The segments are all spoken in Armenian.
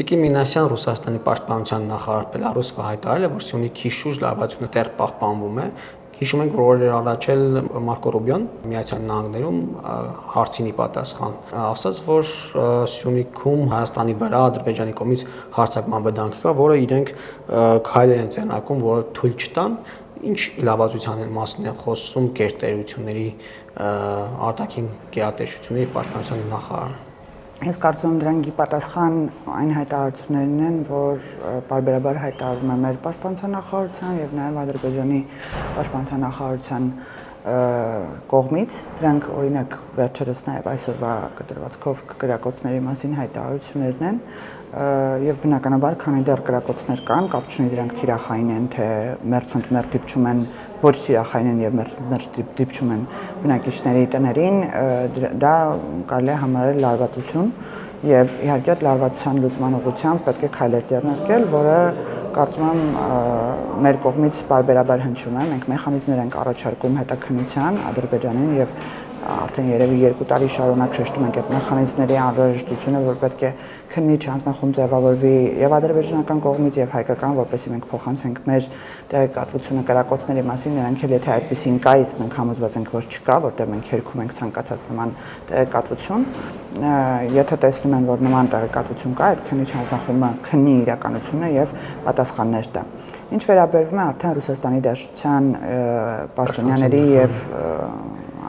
Տիկին Մինասյան Ռուսաստանի պաշտպանության նախարար Բելարուսը հայտարարել է, որ Սյունիքի շուրջ լարվածությունը դեռ պահպանվում է։ Հիշում ենք, որ օրեր առաջ էլ Մարկո Ռուբիոն Միացյալ Նահանգներում հարցին ի պատասխան ասաց, որ Սյունիքում Հայաստանի վրա Ադրբեջանի կողմից հարձակման վտանգ կա, որը իրենք քայլեր են ձեռնարկում, որ թույլ չտան։ Ինչ լավացության մասին են խոսում գերտերությունների արտաքին գերատեսչությունների եւ պաշտպանության նախարարը։ Ես կարծում եմ դրանք ի պատասխան այն հայտարարություններն են, որ բարբերաբար հայտարարում է մեր պաշտպանության նախարարության եւ նաեւ Ադրբեջանի պաշտպանության նախարարության կողմից։ Դրանք օրինակ վերջերս նաեւ այսօրվա կտրվածքով կրակոցների մասին հայտարարություններն են եւ բնականաբար քանի դեռ կրակոցներ կան, կապ չունի դրանք թիրախային են, թե մերձ դիպչում են ոչ թիրախային են եւ մերձ դիպչում են բնակիչների տներին, դա կարելի է համարել լարվածություն եւ իհարկե այդ լարվածության լուծման ուղղությամբ պետք է քայլեր ձեռնարկել, որը կարծում եմ մեր կողմից բարբերաբար հնչում է։ Մենք մեխանիզմներ ենք առաջարկում հետաքննության Ադրբեջանին եւ արդեն երևի 2 տարի շարունակ շեշտում ենք այդ մեխանիզմների անհրաժեշտությունը, որ պետք է քննիչ հանձնախումբ ձևավորվի եւ ադրբեջանական կողմից եւ հայկական, որպեսզի մենք փոխանցենք մեր տեղեկատվությունը կրակոցների մասին, նրանք էլ եթե այդպեսին կա, իսկ մենք համոզված ենք, որ չկա, որտեղ մենք երգում ենք ցանկացած նման տեղեկատվություն, եթե տեսնում են, որ նման տեղեկատվություն կա, այդ քննիչ հանձնախումբը քննի իրականությունը եւ պատասխաններ տա։ Ինչ վերաբերվում է արդեն Ռուսաստանի Դաշնության պաշտոնյաների եւ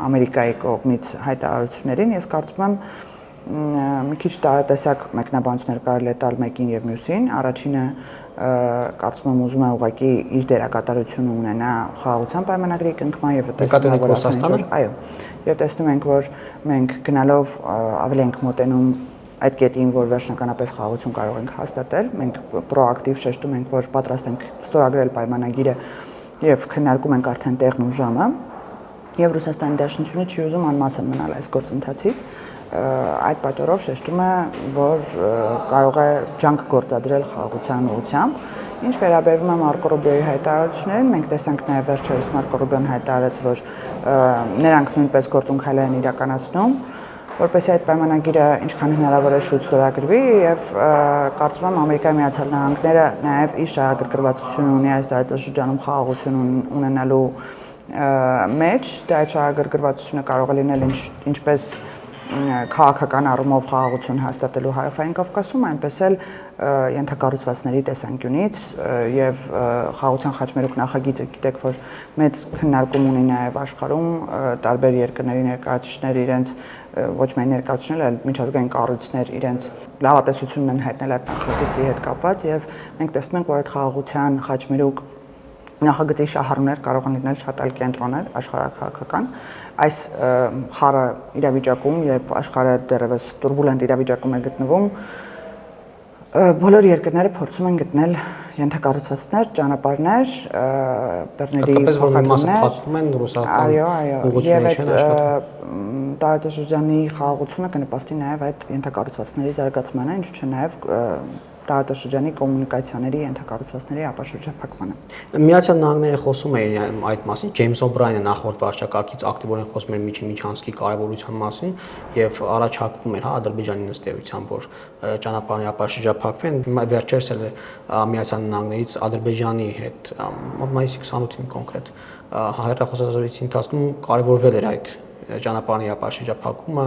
Ամերիկայի կողմից հայտարարություններին, ես կարծում եմ մի քիչ տարատեսակ մեկնաբանություններ կարելի է տալ մեկին եւ մյուսին։ Առաջինը կարծում եմ ուզում է ուղղակի իր դերակատարությունը ունենա խաղաղության պայմանագրի կնքման եւ տեսնում ենք Ռուսաստանը, այո, եւ տեսնում ենք, որ մենք գնալով ավելի ենք մոտենում այդ կետին, որ վերջնականապես խաղաղություն կարող ենք հաստատել, մենք պրոակտիվ շեշտում ենք, որ պատրաստ ենք ստորագրել պայմանագիրը եւ քննարկում ենք արդեն տեղն ու ժամը, եւ Ռուսաստանի Դաշնությունը չի ուզում անմասն մնալ այս գործընթացից, այդ պատճառով շեշտում է, որ կարող է ջանք գործադրել խաղաղության ուղղությամբ։ Ինչ վերաբերվում է Մարկո Ռուբիոյի հայտարարություններին, մենք տեսանք նաեւ վերջերս Մարկո Ռուբիոն հայտարարեց, որ նրանք նույնպես գործունեություն են իրականացնում, որպեսզի այդ պայմանագիրը ինչքան հնարավոր է շուտ ստորագրվի եւ կարծում եմ Ամերիկայի Միացյալ Նահանգները նաեւ իր շահագրգռվածությունը ունի այս տարածաշրջանում խաղաղություն ունենալու մեջ, դա այդ շահագրգռվածությունը կարող է լինել ինչպես քաղաքական առումով խաղաղություն հաստատելու Հարավային Կովկասում, այնպես էլ ենթակառուցվածքների տեսանկյունից եւ խաղաղության խաչմերուկ նախագիծը գիտեք, որ մեծ քննարկում ունի նաեւ աշխարհում, տարբեր երկրների ներկայացուցիչներ իրենց ոչ միայն ներկայացուցիչներ, այլ միջազգային կառույցներ իրենց լավատեսությունն են հայտնել այդ նախագծի հետ կապված եւ մենք տեսնում ենք, որ այդ խաղաղության խաչմերուկ նախագծի շահառուներ կարող են լինել շատ այլ կենտրոններ աշխարհաքաղաքական այս խառը իրավիճակում, երբ աշխարհը դեռևս տուրբուլենտ իրավիճակում է գտնվում, բոլոր երկրները փորձում են գտնել ենթակառուցվածքներ, ճանապարհներ, բեռների փոխադրումներ, այո, եւ այդ տարածաշրջանի խաղաղությունը կնպաստի նաեւ այդ ենթակառուցվածքների զարգացմանը, ինչու՞ չէ նաեւ տարածաշրջանի կոմունիկացիաների ենթակառուցվածքների ապաշրջափակմանը։ Միացյալ Նահանգները խոսում էին այդ մասին, Ջեյմս Օբրայենը նախորդ վարչակարգից ակտիվորեն խոսում էր միջանցքի կարևորության մասին եւ առաջարկվում էր Ադրբեջանի նստեյությամբ, որ ճանապարհների ապաշրջափակվեն։ Վերջերս էլ Միացյալ Նահանգներից Ադրբեջանի հետ մայիսի 28-ին կոնկրետ հեռախոսազրույցի ընթացքում կարևորվել էր այդ ճանապարհների ապաշրջափակումը,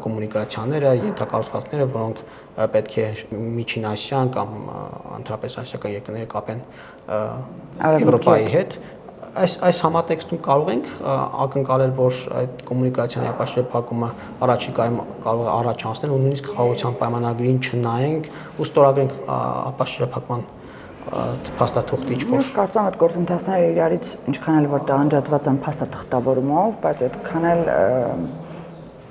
կոմունիկացիաները, ենթակառուցվածքները, որոնք պետք է Միջին Ասիան կամ ընդհանրապես ասիական երկրները կապեն Եվրոպայի հետ։ Այս համատեքստում կարող ենք ակնկալել, որ այդ կոմունիկացիայի ապաշրջափակումը առաջիկայում կարող է առաջացնել ու նույնիսկ խաղաղության պայմանագրին չնայենք ու ստորագրենք ապաշրջափակման փաստաթուղթ ինչ-որ։ Ես կարծում եմ այդ գործընթացները իրարից ինչքան էլ որ տանջատված են փաստաթղթավորումով, բայց այդքան էլ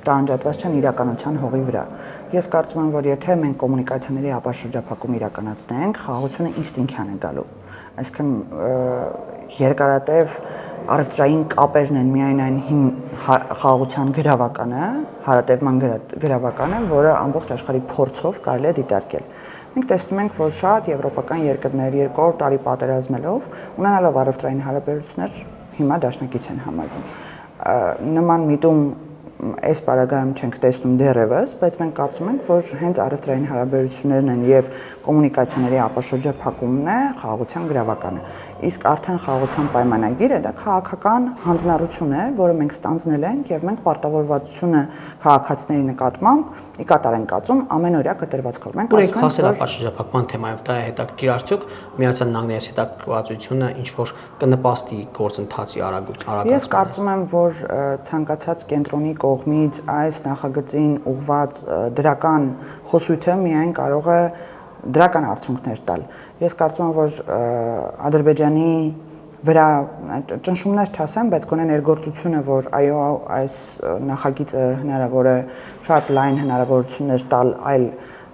տանջատված չեն իրականության հողի վրա։ Ես կարծում եմ, որ եթե մենք կոմունիկացիաների ապաշրջափակում իրականացնենք, խաղաղությունը ինստինկտիվ է գալու։ Այսինքն երկարատև առևտրային կապերն են միայն այն հին խաղաղության գրավականը, հարատևման գրավականը, որը ամբողջ աշխարհի փորձով կարելի է դիտարկել։ Մենք տեսնում ենք, որ շատ եվրոպական երկրներ 200 տարի պատերազմելով, ունենալով առևտրային հարաբերություններ, հիմա դաշնակից են համարվում։ Նման միտում այս պարագայում չենք տեսնում դեռևս, բայց մենք կարծում ենք, որ հենց առևտրային հարաբերություններն են եւ կոմունիկացիաների ապաշրջափակումն է խաղաղության գրավականը։ Իսկ արդեն խաղաղության պայմանագիրը դա քաղաքական հանձնառություն է, որը մենք ստանձնել ենք եւ մենք պարտավորվածությունը քաղաքացիների նկատմամբ ի կատար ենք կացում ամենօրյա կտրվածքով։ Մենք ասում ենք, որ ապաշրջափակման թեմայով դա է հետաքրքիր արդյոք Միացյալ Նահանգների հետաքրքրվածությունը ինչ որ կնպաստի գործընթացի արագացմանը։ Ես կարծում եմ, որ ցանկացած կենտրոնի կողմից այս նախագծին ուղղված դրական խոսույթը միայն կարող է դրական արդյունքներ տալ։ Ես կարծում եմ, որ Ադրբեջանի վրա ճնշումներ չասեմ, բայց գոնե ներգործությունը, որ այո, այս նախագիծը հնարավոր է շատ լայն հնարավորություններ տալ այլ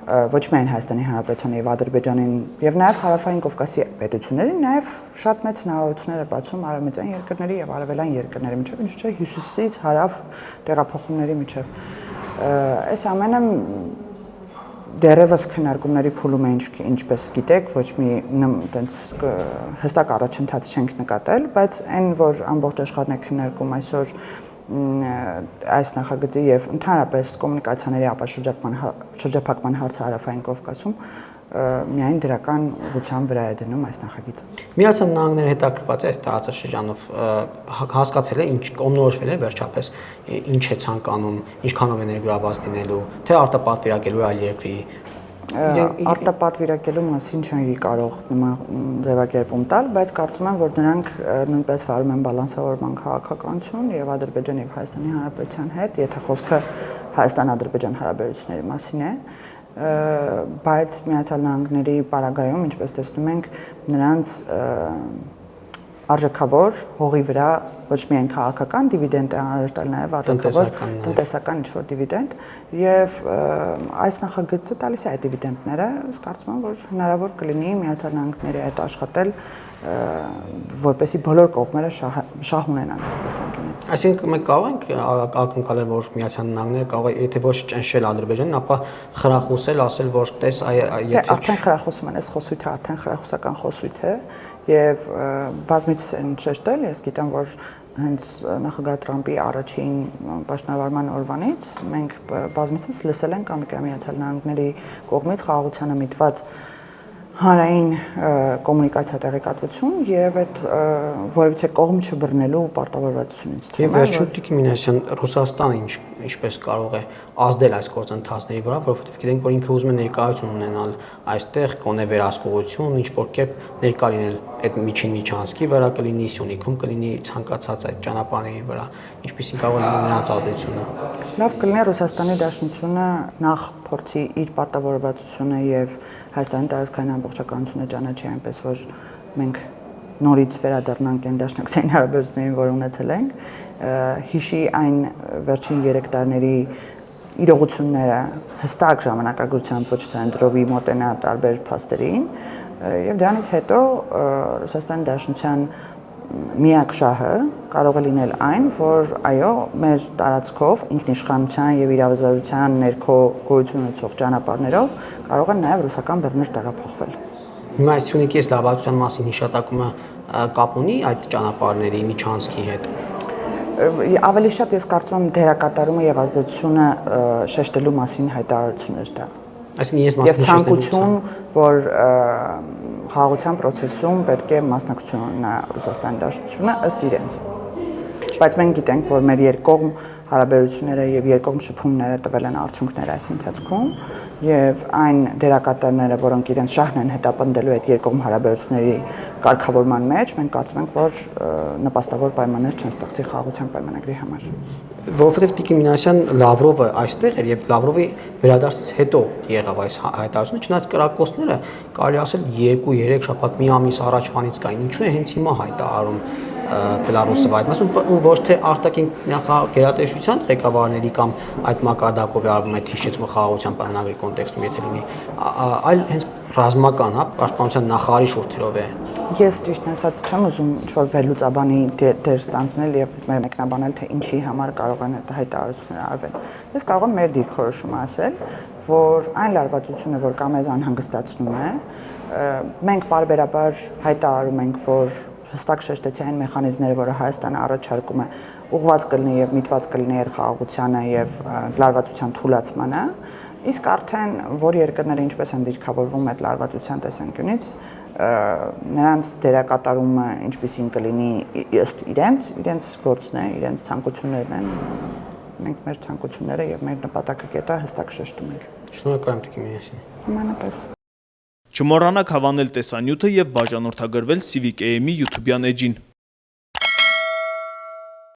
ոչ միայն Հայաստանի Հանրապետությանը եւ Ադրբեջանին եւ նաեւ Հարավային Կովկասի պետություններին, նաեւ շատ մեծ հնարավորություններ է բացում արևմտյան երկրների եւ արևելյան երկրների միջեւ, ինչ չէ հյուսիսից հարավ տեղափոխումների միջեւ։ Այս ամենը դեռևս քննարկումների փուլում է, ինչպես գիտեք, ոչ մի այտենց հստակ առաջընթաց չենք նկատել, բայց այն, որ ամբողջ աշխարհն է քննարկում այսօր այս նախագծի եւ ընդհանրապես կոմունիկացիաների ապաշրջափակման հարցը Հարավային Կովկասում միայն դրական ուղղության վրա է դնում այս նախագիծը։ Միացյալ Նահանգները հետաքրքրված է այս տարածաշրջանով հասկացել է, ինչ կողմնորոշվել է վերջապես, ինչ է ցանկանում, ինչքանով է ներգրաված լինելու, թե արտապատվիրակելու այլ երկրի արտապատվիրակելու մասին չենք կարող նման ձևակերպում տալ, բայց կարծում եմ, որ նրանք նույնպես վարում են բալանսավորման քաղաքականություն եւ Ադրբեջանի եւ Հայաստանի Հանրապետության հետ, եթե խոսքը Հայաստան-Ադրբեջան հարաբերությունների մասին է, բայց Միացյալ Նահանգների պարագայում, ինչպես տեսնում ենք, նրանց արժեքավոր հողի վրա ոչ միայն քաղաքական դիվիդենդ է անհրաժեշտ տալ, նաև արժեքավոր տնտեսական ինչ-որ դիվիդենդ եւ այս նախագծը տալիս է այդ դիվիդենդները, ես կարծում եմ, որ հնարավոր կլինի Միացյալ Նահանգների հետ աշխատել, որպեսզի բոլոր կողմերը շահ ունենան այս տեսանկյունից։ Այսինքն մենք կարող ենք ակնկալել, որ Միացյալ Նահանգները կարող է, եթե ոչ ճնշել Ադրբեջանին, ապա խրախուսել, ասել, որ տես եթե արդեն խրախուսում են, այս խոսույթը արդեն խրախուսական խոսույթ է եւ բազմիցս են շեշտել, ես գիտեմ, որ հենց նախագահ Թրամփի առաջին պաշտոնավարման օրվանից մենք բազմիցս լսել ենք Միացյալ Նահանգների կողմից խաղաղությանը միտված հանրային կոմունիկացիա տեղեկատվություն եւ այդ որևիցե կողմ չբռնելու պարտավորվածությունից։ Եվ վերջում Տիկին Մինասյան, Ռուսաստանը ինչպես կարող է ազդել այս գործընթացների վրա, որովհետեւ գիտենք, որ ինքը ուզում է ներկայություն ունենալ այստեղ, կոնե վերահսկողություն, ինչ որ կերպ ներկա լինել այդ միջին միջանցքի վրա, կլինի Սյունիքում, կլինի ցանկացած այդ ճանապարհների վրա, ինչպեսին կարող է լինել նրանց ազդեցությունը։ Լավ կլինի Ռուսաստանի Դաշնությունը նախ փորձի իր պարտավորվածությունը եւ Հայաստանի տարածքային ամբողջականությունը ճանաչի այնպես, որ մենք նորից վերադառնանք այն դաշնակցային հարաբերություններին, որ ունեցել ենք, հիշի այն վերջին 3 տարիների իրողությունները հստակ ժամանակագրությամբ ոչ թե ընտրովի մոտենա տարբեր փաստերին եւ դրանից հետո Ռուսաստանի Դաշնության միակ շահը կարող է լինել այն, որ այո, մեր տարածքով ինքնիշխանության եւ իրավազորության ներքո գոյություն ունեցող ճանապարհներով կարող են նաեւ ռուսական բեռներ տեղափոխվել։ Հիմա այս Սյունիքի լավացության մասին հիշատակումը կապ ունի այդ ճանապարհների միջանցքի հետ։ Ավելի շատ ես կարծում եմ դերակատարումը եւ ազդեցությունը շեշտելու մասին հայտարարություններ դա։ Այսինքն ես մասնավոր ցանկություն, որ խաղաղության process-ում պետք է մասնակցություն ունենա Ռուսաստանի Դաշնությունը ըստ իրենց։ Բայց մենք գիտենք, որ մեր երկկողմ հարաբերությունները եւ երկկողմ շփումները տվել են արդյունքներ այս ընթացքում եւ այն դերակատարները, որոնք իրենց շահն են հետապնդելու այդ երկկողմ հարաբերությունների կարգավորման մեջ, մենք կարծում ենք, որ նպաստավոր պայմաններ չեն ստեղծի խաղաղության պայմանագրի համար։ Որովհետև Տիկին Մինասյան Լավրովը այստեղ էր եւ Լավրովի վերադարձից հետո եղավ այս հայտարարությունը, չնայած կրակոցները կարելի ասել 2-3 շաբաթ մի ամիս առաջվանից կային, ինչու է հենց հիմա հայտարարում Բելարուսը այդ մասում ու ոչ թե արտաքին նախագերատեսչության ղեկավարների կամ այդ մակարդակով արվում այդ հիշեցումը խաղաղության պայմանագրի կոնտեքստում եթե լինի, այլ հենց ռազմական, հա, պաշտպանության նախարարի շուրթերով է։ Ես ճիշտն ասած չեմ ուզում ինչ-որ վերլուծաբանի դեր ստանձնել եւ մեկնաբանել, թե ինչի համար կարող են այդ հայտարարությունները արվել։ Ես կարող եմ մեր դիրքորոշումը ասել, որ այն լարվածությունը, որ կամ մեզ անհանգստացնում է, մենք պարբերաբար հայտարարում ենք, որ հստակ շեշտեցի այն մեխանիզմները, որը Հայաստանը առաջարկում է, ուղղված կլինի եւ միտված կլինի երխաղաղությանը եւ լարվածության թուլացմանը, իսկ արդեն որ երկրները ինչպես են դիրքավորվում այդ լարվածության տեսանկյունից, նրանց դերակատարումը ինչպեսին կլինի ըստ իրենց գործն է, իրենց ցանկություններն են, մենք մեր ցանկությունները եւ մեր նպատակակետը հստակ շեշտում ենք։ Շնորհակալ եմ Տիկին Մինասյան։ Նմանապես։ Չմոռանաք հավանել տեսանյութը եւ բաժանորդագրվել Civic AM-ի YouTube-յան էջին։